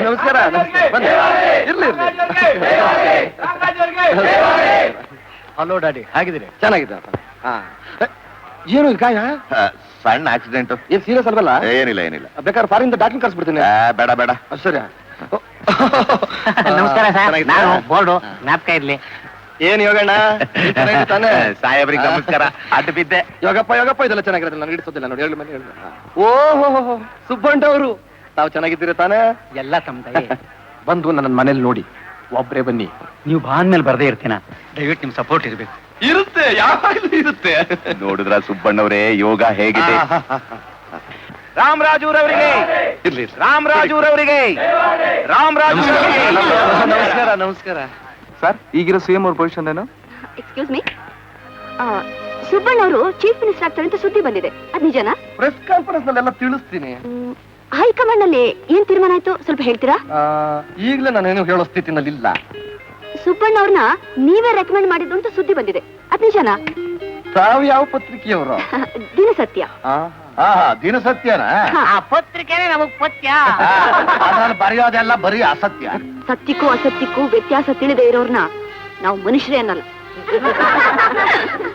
ನಮಸ್ಕಾರ. Hello daddy, ಹೇಗಿದ್ದೀರಿ? ಚೆನ್ನಾಗಿದೆ. ಏನು ಗಾಯ? ಸಣ್ಣ ಆಕ್ಸಿಡೆಂಟ್. ಏನ್ ಸೀರಿಯಸ್ ಅಲ್ವಲ್ಲ? ಏನಿಲ್ಲ. ಬೇಕಾದ್ರೆ ಫಾರಿನ್ ಡಾಕ್ಟರ್ ಕರ್ಸ್ಬಿಡ್ತೀನಿ. ಬೇಡ. ಸರಿ. ನಮಸ್ಕಾರ ಸರ್, ನಾನು ಬೋರ್ಡು ಜ್ಞಾಪಕ ಇರ್ಲಿ. ಏನ್ ಯೋಗಣ್ಣ ತಾನೆ? ಸಾಹೇಬ್ರಿಗೆ ನಮಸ್ಕಾರ. ಅಡ್ಡ ಬಿದ್ದೆ. ಯೋಗಪ್ಪ ಇದೆಲ್ಲ ಚೆನ್ನಾಗಿರೋದಿಲ್ಲ, ನಾನು ಹಿಡಿಸೋದಿಲ್ಲ ನೋಡಿ. ಹೇಳಿ ಮನೆ ಓಹೋ ಸುಬ್ಬಣ್ಣವರು, ತಾವು ಚೆನ್ನಾಗಿದ್ದೀರಿ ತಾನೆ? ಎಲ್ಲ ತಮ್ಮ ಬಂದು ನನ್ನ ಮನೇಲಿ ನೋಡಿ, ಒಬ್ರೇ ಬನ್ನಿ. ನೀವು ಬಾಂದ್ ಮೇಲೆ ಬರದೇ ಇರ್ತೀನ, ದಯವಿಟ್ಟು ನಿಮ್ ಸಪೋರ್ಟ್ ಇರ್ಬೇಕು. ಇರುತ್ತೆ, ಯಾವಾಗಲೂ ಇರುತ್ತೆ. ನೋಡಿದ್ರ ಸುಬ್ಬಣ್ಣವ್ರೆ ಯೋಗ ಹೇಗಿದೆ? ರಾಮರಾಜೂರವರಿಗೆ ಇರ್ಲಿ. ರಾಮರಾಜೂರವರಿಗೆ ನಮಸ್ಕಾರ ಸರ್. ಈಗಿರೋ ಸಿಎಂ ಅವ್ರ ಪೊಸಿಷನ್ ಏನು? ಎಕ್ಸ್ಕ್ಯೂಸ್ ಮೀ, ಸುಬ್ಬಣ್ಣವರು ಚೀಫ್ ಮಿನಿಸ್ಟರ್ ಆಗ್ತಾರೆ ಅಂತ ಸುದ್ದಿ ಬಂದಿದೆ, ಅದ್ ನಿಜನಾ? ಪ್ರೆಸ್ ಕಾನ್ಫರೆನ್ಸ್ ನಲ್ಲೆಲ್ಲ ತಿಳಿಸ್ತೀನಿ. ಹೈಕಮಾಂಡ್ ನಲ್ಲಿ ಏನ್ ತೀರ್ಮಾನ ಆಯ್ತು ಸ್ವಲ್ಪ ಹೇಳ್ತೀರಾ? ಈಗಲೇ ನಾನೇನು ಹೇಳೋ ಸ್ಥಿತಿನಲ್ಲಿ ಇಲ್ಲ. ಸುಬ್ಬಣ್ಣವ್ರನ್ನ ನೀವೇ ರೆಕಮೆಂಡ್ ಮಾಡಿದ್ದು ಅಂತ ಸುದ್ದಿ ಬಂದಿದೆ, ಅದ್ ನಿಜನಾ? ತಾವು ಯಾವ ಪತ್ರಿಕೆಯವರು? ದಿನಸತ್ಯ. ದಿನಸತ್ಯನ? ಪತ್ರಿಕೆನೇ ನಮಗ್ ಪತ್ಯ. ಅದ್ರಲ್ಲಿ ಬರೆಯೋದೆಲ್ಲ ಬರೀ ಅಸತ್ಯ. ಸತ್ಯಕ್ಕೂ ಅಸತ್ಯಕ್ಕೂ ವ್ಯತ್ಯಾಸ ತಿಳಿದೇ ಇರೋರ್ನ ನಾವು ಮನುಷ್ಯರೇ ಅನ್ನಲ್ಲ.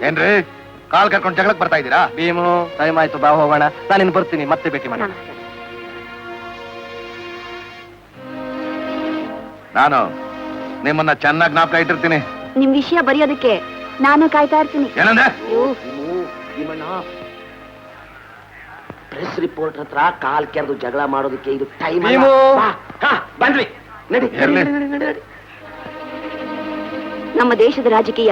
ಏನ್ರಿ ಕಾಲ್ ಕರ್ಕೊಂಡು ಜಗಳಕ್ಕೆ ಬರ್ತಾ ಇದ್ದೀರಾ? ಭೀಮು, ಟೈಮ್ ಆಯ್ತು, ಬಾ ಹೋಗೋಣ. ನಾನಿನ್ ಬರ್ತೀನಿ, ಮತ್ತೆ ಭೇಟಿ ಮಾಡೋಣ. ನಾನು ನಿಮ್ಮನ್ನ ಚೆನ್ನಾಗಿ ಜ್ಞಾಪಕ ಇಟ್ಟಿರ್ತೀನಿ. ನಿಮ್ ವಿಷಯ ಬರೆಯೋದಕ್ಕೆ ನಾನು ಕಾಯ್ತಾ ಇರ್ತೀನಿ. ಏನಂದ್ರೆ? ಪ್ರೆಸ್ ರಿಪೋರ್ಟ್ ಹತ್ರ ಕಾಲ್ ಕೆರೆದು ಜಗಳ ಮಾಡೋದಕ್ಕೆ ಇದು ಟೈಮ್. ಬಂದ್ವಿ, ನಡಿ. ನಮ್ಮ ದೇಶದ ರಾಜಕೀಯ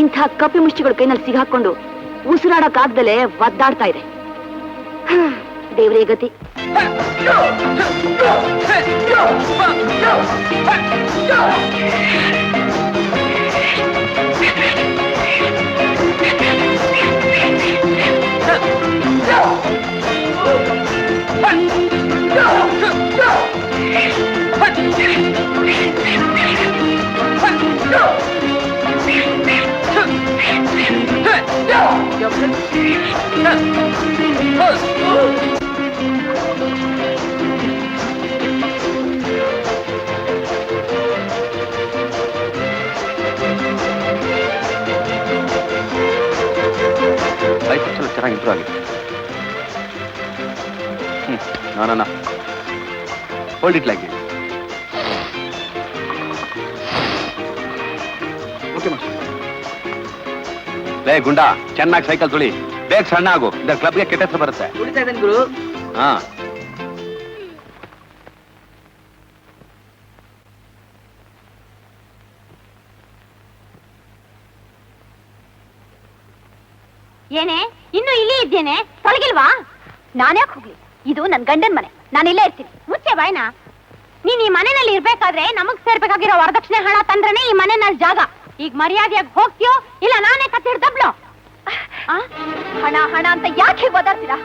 ಇಂಥ ಕಪ್ಪಿ ಮುಷ್ಟಿಗಳ ಕೈನಲ್ಲಿ ಸಿಗಾಕೊಂಡು ಉಸಿರಾಡಕ್ಕಾಗ್ದಲೇ ಒದ್ದಾಡ್ತಾ ಇದೆ. ದೇವ್ರೇ ಗತಿ. ಚೆನ್ನಾಗಿ ಇಂಪ್ರೂವ್ ಆಗಿದೆ. ನಾನಣ್ಣ ಹೋಲ್ಡ್ ಇಟ್ ಲೈಕ್ ಲೇ ಗುಂಡಾ, ಚೆನ್ನಾಗಿ ಸೈಕಲ್ ತುಳಿ, ಬೇಗ ಸಣ್ಣ ಆಗು, ಇದ್ರ ಕ್ಲಬ್ಗೆ ಕೆಟ್ಟ ಹೆಸರು ಬರುತ್ತೆ. ಗುರು. ಹಾ, ಏನೇ ಇನ್ನು ಇಲ್ಲಿ ಇದ್ದೇನೆ, ತೊಲಗಿಲ್ವಾ? ನಾನ್ಯಾಕೆ ಹೋಗ್ಲಿ? ಇದು ನನ್ ಗಂಡನ್ ಮನೆ, ನಾನು ಇಲ್ಲೇ ಇರ್ತೀನಿ. ಮುಚ್ಚೆ ಬಾಯ್ನಾ. ನೀನ್ ಈ ಮನೆಯಲ್ಲಿ ಇರ್ಬೇಕಾದ್ರೆ ನಮಗ್ ಸೇರ್ಬೇಕಾಗಿರೋ ವರದಕ್ಷಿಣೆ ಹಣ ತಂದ್ರನೇ ಈ ಮನೆಯಲ್ಲಿ ಜಾಗ. ಈಗ ಮರ್ಯಾದೆಯಾಗಿ ಹೋಗ್ತೀಯೋ ಇಲ್ಲ ನಾನೇ ಕತ್ತಿಡ್ದಬ್ಲೋ? ಹಣ ಹಣ ಅಂತ ಯಾಕೆ ಓದಾಡ್ತೀರಾ?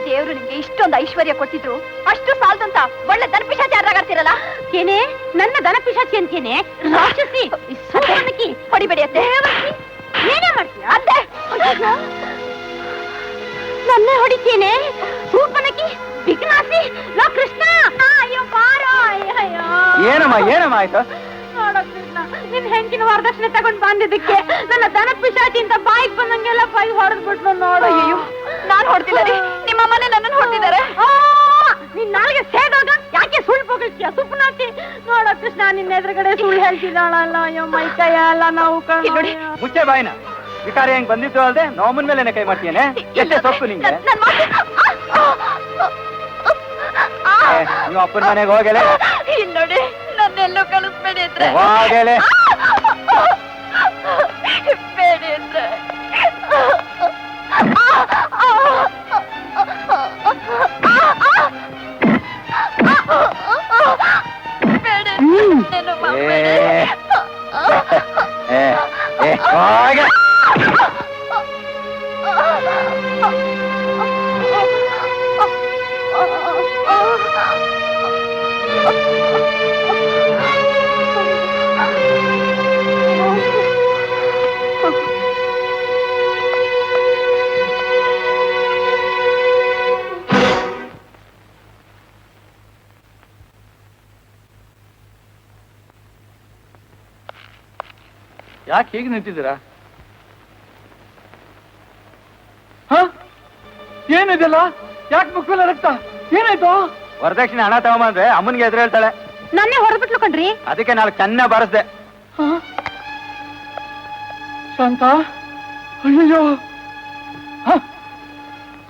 ದೇವ್ರು ನಿಮ್ಗೆ ಇಷ್ಟೊಂದು ಐಶ್ವರ್ಯ ಕೊಟ್ಟಿದ್ರು ಅಷ್ಟು ಸಾಲದು ಅಂತ ಒಳ್ಳೆ ದನಪಿಶಾಚಾರರಾಗ್ತಿರಲ್ಲ. ಏನೇ ನನ್ನ ದನಪಿಶಾಚಿ ಅಂತೇನೆ? ರಾಕ್ಷಸಿ, ಹೊಡಿಬೇಡಿ ಅತ್ತೆ. ಏನೇ ಮಾಡ್ತೀಯ ಅತ್ತೆ? ನನ್ನೇ ಹೊಡಿತೇನೆ? ಸೂಪನಕಿ ಬಿಗ್ನಾಸಿ ಲೋ ಕೃಷ್ಣ. ಅಯ್ಯೋ ಬಾರೋ. ಅಯ್ಯೋ ಏನಮ್ಮ ಆಯ್ತು? ನೋಡೋ ಕೃಷ್ಣ, ನಿನ್ ಹೆಂಗಿನ ವರದಕ್ಷಿಣೆ ತಗೊಂಡ್ ಬಂದಿದ್ದಕ್ಕೆ ನನ್ನ ದನ ಪಿಶಾಚಿಂತ ಬಾಯಿಗೆ ಬಂದಂಗೆಲ್ಲ ಬಾಯಿ ಹೊಡೆದ್ಬಿಟ್ಲು ನೋಡು. ಅಯ್ಯೋ ನಾನ್ ಹೊಡ್ತಿಲ್ಲ ರೀ, ನಿಮ್ಮ ಮನೆ ನನ್ನನ್ನು ಹೊಡ್ತಿದ್ದಾರೆ. ನಿನ್ ನಾಳೆಗೆ ಸೇದಾಗ ಯಾಕೆ ಸುಳ್ಳು ಹೋಗಿರ್ತೀಯ ಸುಪ್ಪನಾಕಿ? ನೋಡೋ ಕೃಷ್ಣ, ನಿನ್ನ ಎದುರುಗಡೆ ಸುಳ್ಳು ಹೇಳ್ತಿದ್ದಾಳಲ್ಲ. ಅಯ್ಯೋ ಮೈ ಕೈ ಎಲ್ಲ ನಾವು ನೋಡಿ. ಮುಚ್ಚೆ ಬಾಯಿನ. ವಿಕಾರಿ ಹೆಂಗ್ ಬಂದಿತ್ತು ಅಲ್ದೆ ನೋಮನ್ ಮೇಲೆ ಕೈ ಮಾಡ್ತೀಯನೆ? ಎಷ್ಟೇ ಸೊಪ್ಪು ನಿಂಗೆ? ನೀವು ಅಪ್ಪನ ಮನೆಗೆ ಹೋಗಲೆ. ನೋಡಿ ನನ್ನೆಲ್ಲೋ ಕಳಿಸ್ಬೇಡಿ ಅಂದ್ರೆ. ಹೋಗಲೆ. ಬೇಡಿ ಅಂದ್ರೆ. ಯಾಕೆ ಹೇಗೆ ನಿಂತಿದ್ದೀರಾ? ಏನಿದೆಲ್ಲ? ಯಾಕೆ ಮುಖವೆಲ್ಲ ರಕ್ತ? ಏನಾಯ್ತು? ವರದಕ್ಷಿಣೆ ಹಣ ತಗೊಂಬಂದ್ರೆ ಅಮ್ಮನಿಗೆ ಎದುರು ಹೇಳ್ತಾಳೆ. ನನ್ನೇ ಹೊರಬಿಟ್ಲು ಕಣ್ರಿ. ಅದಕ್ಕೆ ನಾಳೆ ಚೆನ್ನಾಗಿ ಬಾರಿಸ್ದೆ. ಶಾಂತ, ಅಯ್ಯೋ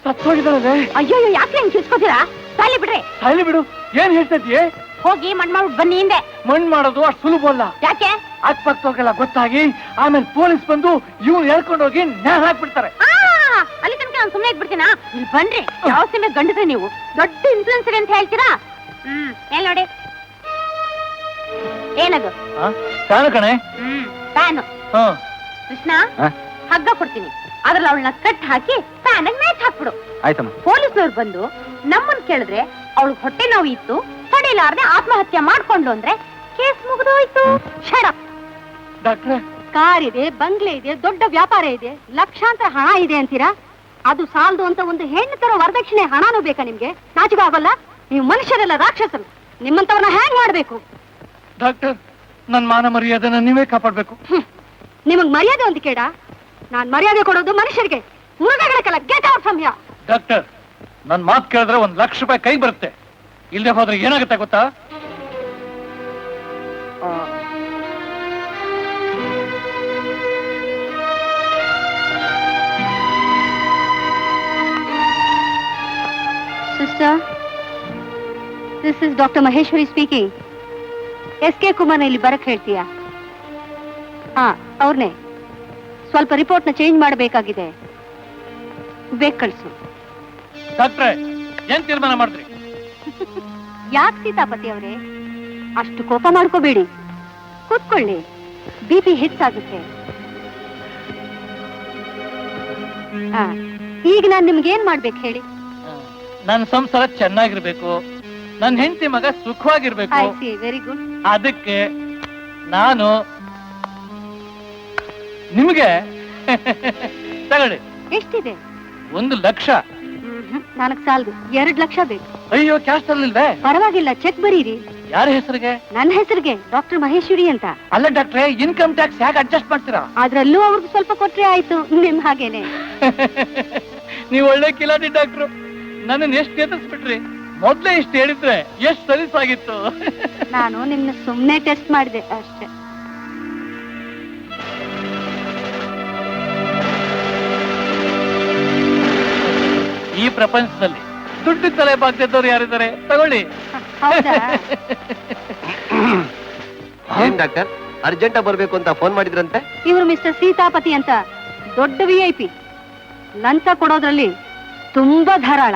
ಸತ್ತೋಗಿದ್ದಾಳೆ. ಅಯ್ಯೋ ಯಾಕೆ ಹೆಂಗ್ ಕಿಸ್ಕೋತೀರಾ? ಸಾಲಿ ಬಿಡ್ರಿ. ಸಾಯ್ಲಿ ಬಿಡು. ಏನ್ ಹೇಳ್ತಿದ್ಯೆ? ಹೋಗಿ ಮಣ್ ಮಾಡ್ಬಿಟ್ಟು ಬನ್ನಿ ಹಿಂದೆ. ಮಣ್ಣು ಮಾಡೋದು ಅಷ್ಟು ಸುಲಭ ಅಲ್ಲ. ಯಾಕೆ? ಅಕ್ಕಪಕ್ಕದವ್ರಿಗೆಲ್ಲ ಗೊತ್ತಾಗಿ ಆಮೇಲೆ ಪೊಲೀಸ್ ಬಂದು ಇವ್ರು ಹೇಳ್ಕೊಂಡೋಗಿ ನ್ಯಾಯ ಹಾಕ್ಬಿಡ್ತಾರೆ. ಅಲ್ಲಿ ತನಕ ನಾನು ಸುಮ್ಮನೆ ಇದ್ಬಿಡ್ತೀನಾ? ಇಲ್ಲಿ ಬನ್ರಿ. ಯಾವ ಸಿಮೆ ಗಂಡಸ್ರೆ ನೀವು ದೊಡ್ಡ ಇನ್ಫ್ಲೂಯೆನ್ಸರ್ ಅಂತ ಹೇಳ್ತೀರಾ? ಏನ್ ನೋಡಿ, ಏನದು? ಫ್ಯಾನು ಕಣೆ. ಫ್ಯಾನು. ಕೃಷ್ಣ, ಹಗ್ಗ ಕೊಡ್ತೀನಿ, ಅದ್ರಲ್ಲಿ ಅವಳನ್ನ ಕಟ್ ಹಾಕಿ ಫ್ಯಾನ್ ಮ್ಯಾಚ್ ಹಾಕ್ಬಿಡು. ಆಯ್ತಮ್ಮ. ಪೊಲೀಸ್ನವ್ರು ಬಂದು ನಮ್ಮನ್ ಕೇಳಿದ್ರೆ ಅವಳು ಹೊಟ್ಟೆ ನೋವು ಇತ್ತು, ತಡಿಲಾರ್ದೆ ಆತ್ಮಹತ್ಯೆ ಮಾಡ್ಕೊಂಡು ಅಂದ್ರೆ ಕೇಸ್ ಮುಗಿದೋಯ್ತು. ಶಡಪ್. ಡಾಕ್ಟ್ರೆ, ಕಾರ್ ಇದೆ, ಬಂಗ್ಲೆ ಇದೆ, ದೊಡ್ಡ ವ್ಯಾಪಾರ ಇದೆ, ಲಕ್ಷಾಂತರ ಹಣ ಇದೆ ಅಂತೀರಾ? ಅದು ಸಾಲದು ಅಂತ ಒಂದು ಹೆಣ್ಣು ತರ ವರದಕ್ಷಿಣೆ ಹಣನೂ ಬೇಕಾ ನಿಮ್ಗೆ? ನಾಚಿಕೆ ಆಗಲ್ಲ? ನೀವು ಮನುಷ್ಯರೆಲ್ಲ ರಾಕ್ಷಸರು. ನಿಮ್ಮಂತವ್ರನ್ನ ಹ್ಯಾಂಗ್ ಮಾಡ್ಬೇಕು? ಡಾಕ್ಟರ್, ನನ್ ಮಾನ ಮರ್ಯಾದೆನ ನೀವೇ ಕಾಪಾಡ್ಬೇಕು. ನಿಮಗ್ ಮರ್ಯಾದೆ ಒಂದು ಕೇಡ? ನಾನ್ ಮರ್ಯಾದೆ ಕೊಡೋದು ಮನುಷ್ಯರಿಗೆ, ಮುರುಘಗಳಕ್ಕೆಲ್ಲ. Get out from here. Doctor, ನನ್ ಮಾತು ಕೇಳಿದ್ರೆ ₹1,00,000 ಕೈಗೆ ಬರುತ್ತೆ. ಇಲ್ಲದೆ ಹೋದ್ರೆ ಏನಾಗುತ್ತೆ ಗೊತ್ತಾ? Sister, this is doctor Maheshwari speaking. S K. ಕುಮಾರ್ನ ಇಲ್ಲಿ ಬರಕ್ ಹೇಳ್ತೀಯಾ? ಅವ್ರನ್ನೇ. ಸ್ವಲ್ಪ ರಿಪೋರ್ಟ್ನ ಚೇಂಜ್ ಮಾಡಬೇಕಾಗಿದೆ. ಬೇಗ ಕಳಿಸು. ಡಾಕ್ಟ್ರೆ, ಏನ್ ತೀರ್ಮಾನ ಮಾಡಿದ್ರಿ? ಯಾಕೆ ಸೀತಾಪತಿ ಅವರೇ ಅಷ್ಟು ಕೋಪ ಮಾಡ್ಕೋಬೇಡಿ, ಕೂತ್ಕೊಳ್ಳಿ. BP ಹೆಚ್ಚಾಗುತ್ತೆ. ಈಗ ನಾನ್ ನಿಮ್ಗೇನ್ ಮಾಡ್ಬೇಕು ಹೇಳಿ? ನನ್ನ ಸಂಸಾರ ಚೆನ್ನಾಗಿರ್ಬೇಕು, ನನ್ನ ಹೆಂಡತಿ ಮಗ ಸುಖವಾಗಿರ್ಬೇಕು. I see, very good. ಅದಕ್ಕೆ ನಾನು ನಿಮಗೆ ತಗೊಳ್ಳಿ. ಎಷ್ಟಿದೆ? $1,00,000. ನನಗ್ ಸಾಲದು, 2 ಲಕ್ಷ ಬೇಕು. ಅಯ್ಯೋ, ಕ್ಯಾಶ್ ಅಲ್ಲಿಲ್ವೇ? ಪರವಾಗಿಲ್ಲ, ಚೆಕ್ ಬರೀರಿ. ಯಾರ ಹೆಸರಿಗೆ? ನನ್ನ ಹೆಸರಿಗೆ, ಡಾಕ್ಟರ್ ಮಹೇಶ್ವರಿ ಅಂತ. ಅಲ್ಲ ಡಾಕ್ಟ್ರೆ, ಇನ್ಕಮ್ ಟ್ಯಾಕ್ಸ್ ಯಾಕೆ ಅಡ್ಜಸ್ಟ್ ಮಾಡ್ತೀರಾ? ಅದ್ರಲ್ಲೂ ಅವ್ರಿಗೆ ಸ್ವಲ್ಪ ಕೊಟ್ರೆ ಆಯ್ತು, ನಿಮ್ ಹಾಗೇನೆ. ನೀವು ಒಳ್ಳೆ ಕಿಲಾಡಿ ಡಾಕ್ಟ್ರು. ನನ್ನನ್ನು ಎಷ್ಟು ಎದುರಿಸ್ಬಿಟ್ರಿ. ಮೊದ್ಲೇ ಇಷ್ಟು ಹೇಳಿದ್ರೆ ಎಷ್ಟು ಸಲೀಸಾಗಿತ್ತು. ನಾನು ನಿಮ್ನ ಸುಮ್ನೆ ಟೆಸ್ಟ್ ಮಾಡಿದೆ ಅಷ್ಟೇ. ಈ ಪ್ರಪಂಚದಲ್ಲಿ ದುಡ್ಡು ತಲೆ ಬಾಗ್ತಿದ್ದವ್ರು ಯಾರಿದ್ದಾರೆ? ತಗೊಳ್ಳಿ. ಹೌದಾ? ಏನ್ ಡಾಕ್ಟರ್, ಅರ್ಜೆಂಟ್ ಬರ್ಬೇಕು ಅಂತ ಫೋನ್ ಮಾಡಿದ್ರಂತೆ? ಇವರು ಮಿಸ್ಟರ್ ಸೀತಾಪತಿ ಅಂತ ದೊಡ್ಡ VIP. ಲಂಚ ಕೊಡೋದ್ರಲ್ಲಿ ತುಂಬಾ ಧಾರಾಳ.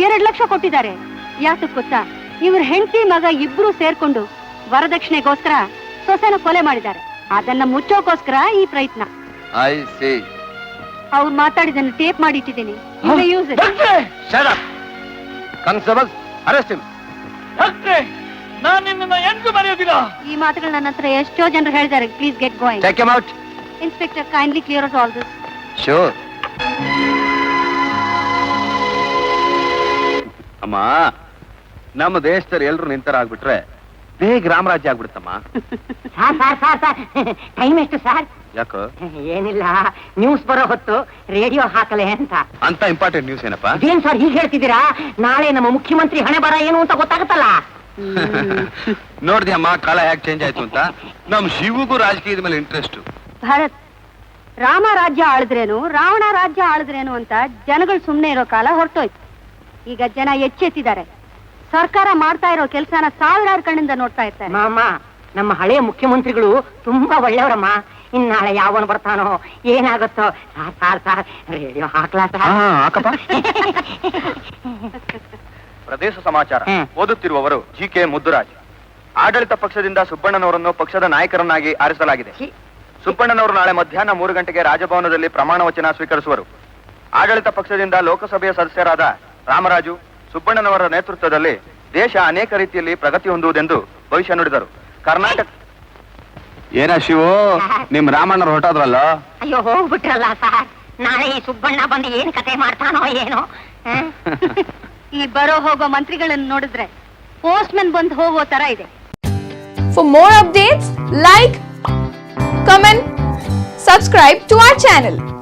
2 ಲಕ್ಷ ಕೊಟ್ಟಿದ್ದಾರೆ. ಯಾತಕ್ ಗೊತ್ತಾ? ಇವ್ರ ಹೆಂಡತಿ ಮಗ ಇಬ್ರು ಸೇರ್ಕೊಂಡು ವರದಕ್ಷಿಣೆಗೋಸ್ಕರ ಸೊಸೆನ ಕೊಲೆ ಮಾಡಿದ್ದಾರೆ. ಅದನ್ನ ಮುಚ್ಚೋಕೋಸ್ಕರ ಈ ಪ್ರಯತ್ನ. I C. ಅವ್ರು ಮಾತಾಡಿದನ್ನು ಟೇಪ್ ಮಾಡಿ ಇಟ್ಟಿದ್ದೀನಿ. Use it. Shut up. Constables, arrest him. ಡಾಕ್ಟ್ರೆ, ನಾನು ನಿನ್ನನ್ನ ಎಂದೂ ಮರೆಯೋದಿಲ್ಲ. ಈ ಮಾತುಗಳು ನನ್ನ ಹತ್ರ ಎಷ್ಟೋ ಜನರು ಹೇಳಿದ್ದಾರೆ. Please get going. Take him out. Inspector, kindly clear out all this. Sure. ಅಮ್ಮ, ನಮ್ಮ ದೇಶದಲ್ಲಿ ಎಲ್ರು ನಿಂತರ ಆಗ್ಬಿಟ್ರೆ ಬೇಗ ರಾಮರಾಜ್ಯ ಆಗ್ಬಿಡುತ್ತಮ್ಮ. ಸಾರ್ ಟೈಮ್ ಎಷ್ಟು ಸಾರ್? ಯಾಕೋ? ಏನಿಲ್ಲ, ನ್ಯೂಸ್ ಬರೋ ಹೊತ್ತು ರೇಡಿಯೋ ಹಾಕಲೆ ಅಂತ. ಅಂತ ಇಂಪಾರ್ಟೆಂಟ್ ನ್ಯೂಸ್ ಏನಪ್ಪ? ಏನ್ ಸರ್ ಹೀಗೆ ಹೇಳ್ತಿದ್ದೀರಾ? ನಾಳೆ ನಮ್ಮ ಮುಖ್ಯಮಂತ್ರಿ ಹಣೆ ಬರ ಏನು ಅಂತ ಗೊತ್ತಾಗುತ್ತಲ್ಲ. ನೋಡ್ದಿ ಅಮ್ಮ, ಕಾಲ ಹೇಗೆ ಚೇಂಜ್ ಆಯ್ತು ಅಂತ. ನಮ್ ಶಿವಗೂ ರಾಜಕೀಯದ ಮೇಲೆ ಇಂಟ್ರೆಸ್ಟ್. ಭಾರತ್, ರಾಮ ರಾಜ್ಯ ಆಳಿದ್ರೇನು, ರಾವಣ ರಾಜ್ಯ ಆಳಿದ್ರೇನು ಅಂತ ಜನಗಳು ಸುಮ್ನೆ ಇರೋ ಕಾಲ ಹೊರಟೋಯ್ತು. ಈಗ ಜನ ಎಚ್ಚೆತ್ತಿದ್ದಾರೆ. ಸರ್ಕಾರ ಮಾಡ್ತಾ ಇರೋ ಕೆಲಸನ ಸಾವಿರಾರು ಕಣ್ಣಿಂದ ನೋಡ್ತಾ ಇರ್ತಾರೆ. ಮಾಮ, ನಮ್ಮ ಹಳೆಯ ಮುಖ್ಯಮಂತ್ರಿಗಳು ತುಂಬಾ ಒಳ್ಳೆಯವರಮ್ಮ. ಇನ್ನಾಳೆ ಯಾವನ್ ಬರ್ತಾನೋ ಏನಾಗುತ್ತೋ. ಸಾರ್ ರೇಡಿಯೋ ಹಾಕ್ಲಾ ಸರ್? ಹಾಕಪ್ಪ. ಪ್ರದೇಶ ಸಮಾಚಾರ ಓದುತ್ತಿರುವವರು GK ಮುದ್ದುರಾಜ್. ಆಡಳಿತ ಪಕ್ಷದಿಂದ ಸುಬ್ಬಣ್ಣನವರನ್ನು ಪಕ್ಷದ ನಾಯಕರನ್ನಾಗಿ ಆರಿಸಲಾಗಿದೆ. ಸುಬ್ಬಣ್ಣನವರು ನಾಳೆ ಮಧ್ಯಾಹ್ನ 3 ಗಂಟೆಗೆ ರಾಜಭವನದಲ್ಲಿ ಪ್ರಮಾಣ ವಚನ ಸ್ವೀಕರಿಸುವರು. ಆಡಳಿತ ಪಕ್ಷದಿಂದ ಲೋಕಸಭೆಯ ಸದಸ್ಯರಾದ ರಾಮರಾಜು, ಸುಬ್ಬಣ್ಣನವರ ನೇತೃತ್ವದಲ್ಲಿ ದೇಶ ಅನೇಕ ರೀತಿಯಲ್ಲಿ ಪ್ರಗತಿ ಹೊಂದುವುದೆಂದು ಭವಿಷ್ಯ ನುಡಿದರು. ಕರ್ನಾಟಕ. ಏನ ಶಿವು, ನಿಮ್ ರಾಮಣ್ಣರು ಹೊರಟೋದ್ರಲ್ಲ? ಅಯ್ಯೋ, ಹೋಗ್ಬಿಟ್ರಲ್ಲ ಸಾರ್. ನಾಳೆ ಈ ಸುಬ್ಬಣ್ಣ ಬಂದು ಏನ್ ಕತೆ ಮಾಡ್ತಾನೋ ಏನೋ. ಈ ಬರೋ ಹೋಗೋ ಮಂತ್ರಿಗಳನ್ನು ನೋಡಿದ್ರೆ ಪೋಸ್ಟ್ ಮ್ಯಾನ್ ಬಂದು ಹೋಗೋ ತರ ಇದೆ. For more updates, like, comment, subscribe to our channel.